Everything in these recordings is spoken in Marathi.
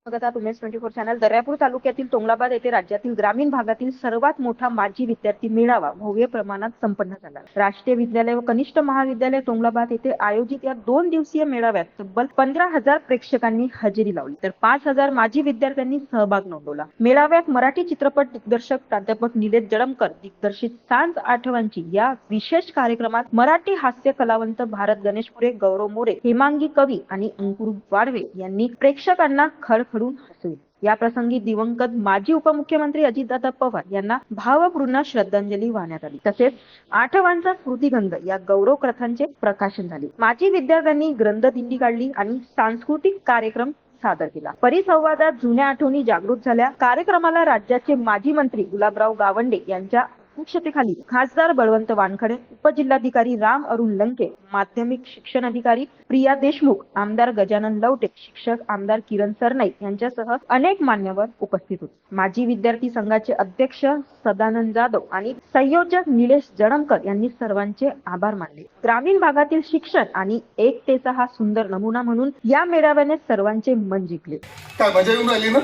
स्वागत उमेश 24 चॅनल. दर्यापूर तालुक्यातील तोंगलाबाद येथे राज्यातील ग्रामीण भागातील सर्वात मोठा माजी विद्यार्थी मेळावा भव्य प्रमाणात संपन्न झाला. राष्ट्रीय विद्यालय व कनिष्ठ महाविद्यालय तोंगलाबाद येथे आयोजित या 2 दिवसीय मेळाव्यात तब्बल 15,000 प्रेक्षकांनी हजेरी लावली तर 5,000 माजी विद्यार्थ्यांनी सहभाग नोंदवला. मेळाव्यात मराठी चित्रपट दिग्दर्शक प्राध्यापक निलेश जळमकर दिग्दर्शित सांज आठवांची या विशेष कार्यक्रमात मराठी हास्य कलावंत भारत गणेशपुरे, गौरव मोरे, हेमांगी कवी आणि अंकुर वाडवे यांनी प्रेक्षकांना खळखळून हसवले. या प्रसंगी दिवंगत माजी उपमुख्यमंत्री अजितदादा पवार यांना भावपूर्ण श्रद्धांजली वाहण्यात आली. तसेच आठवांचा स्मृतिगंध या गौरव ग्रंथांचे प्रकाशन झाले. माजी विद्यार्थ्यांनी ग्रंथदिंडी काढली आणि सांस्कृतिक कार्यक्रम सादर केला. परिसंवादात जुन्या आठवणी जागृत झाल्या. कार्यक्रमाला राज्याचे माजी मंत्री गुलाबराव गावंडे यांच्या अध्यक्षतेखाली खासदार बळवंत वानखडे, उपजिल्हाधिकारी राम अरुण लंके, माध्यमिक शिक्षण अधिकारी प्रिया देशमुख, आमदार गजानन लवटे, शिक्षक आमदार किरण सरनाईक यांच्यासह अनेक मान्यवर उपस्थित होते. माजी विद्यार्थी संघाचे अध्यक्ष सदानंद जाधव आणि संयोजक निलेश जळमकर यांनी सर्वांचे आभार मानले. ग्रामीण भागातील शिक्षण आणि एकतेचा हा सुंदर नमुना म्हणून या मेळाव्याने सर्वांचे मन जिंकले. काय मजा येऊन राहिली ना?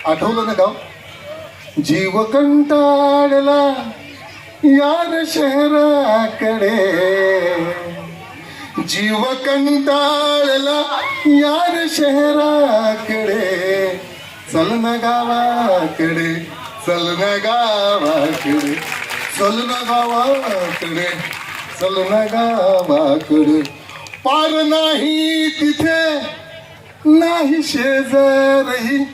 आठवलं ना गाव? जीव कंटाळला यार शहराकडे, जीव कंटाळला यार शहराकडे, चल ना गावाकडे, चल ना गावाकडे, चल ना गावाकडे, चल ना गावाकडे. पार नाही तिथे नाही शेजारही,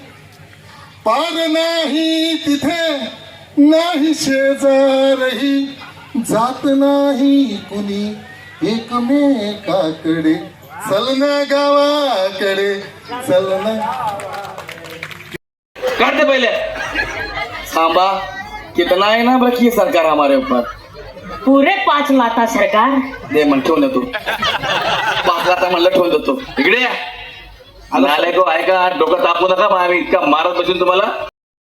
पार नाही तिथे नाही शेजारही, जात नाही कुणी एकमेकाकडे, चल ना गावाकडे, चल ना. काटते पहले सांबा कितना है ना बल्कि सरकार हमारे ऊपर पुरे 5 लाख सरकार दे म्हण ठेवून देतो 5 लाख म्हणलं ठेवून देतो. इकडे या आलाय को ऐका, डोकं तापू नका. आम्ही इतका मारत बसून तुम्हाला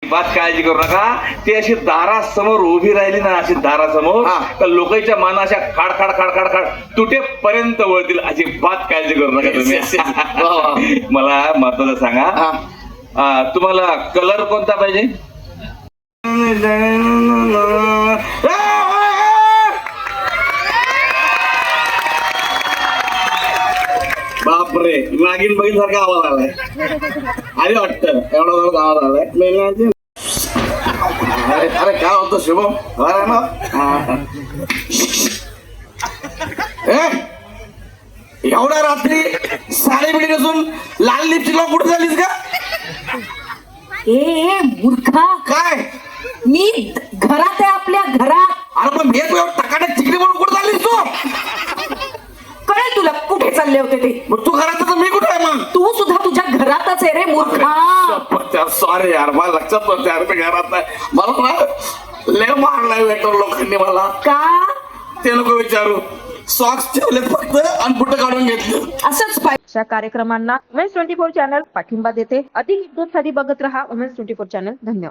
बात काळजी करू नका. ते अशी दारासमोर उभी राहिली ना, अशी दारासमोर तर लोकांच्या माना अशा खाड खाड खाड खाड खाड तुटेपर्यंत वळतील. अशी बात काळजी करू नका तुम्ही. मला महत्वाचं सांगा, तुम्हाला कलर कोणता पाहिजे? बापरे, नागिन बहीण सारखा आवाज आलाय. अरे वाटत एवढा आवाज आलाय. अरे अरे काय होतं शुभम? एवढ्या रात्री साडी बिडी नसून लाल लिपस्टिक लावून कुठे झालीस का? ए मूर्खा, काय मी घरात आहे, आपल्या घरात. अरे पण हे टकाट्यात चिकडी म्हणून कुठे झालीस तू? कळेल तुला कुठे चालले होते ते. मग तू घरात तर मी कुठे आहे मग? तू सुद्धा तुझ्या घरातच आहे रे मूर्खा. सॉरी यार, मला लक्षात नव्हतं यार, मी घरात नाही. मला ना लय मारलाय वेटर लोकांनी मला. का ते नको विचारू. सॉक्स ठेवलेत फक्त आणि बुट काढून घेतले. असंच पाहिजे. अशा कार्यक्रमांना उमेश 24 चॅनल पाठिंबा देते. अधिक विद्युतसाठी बघत रहा उमेश 24 चॅनल. धन्यवाद.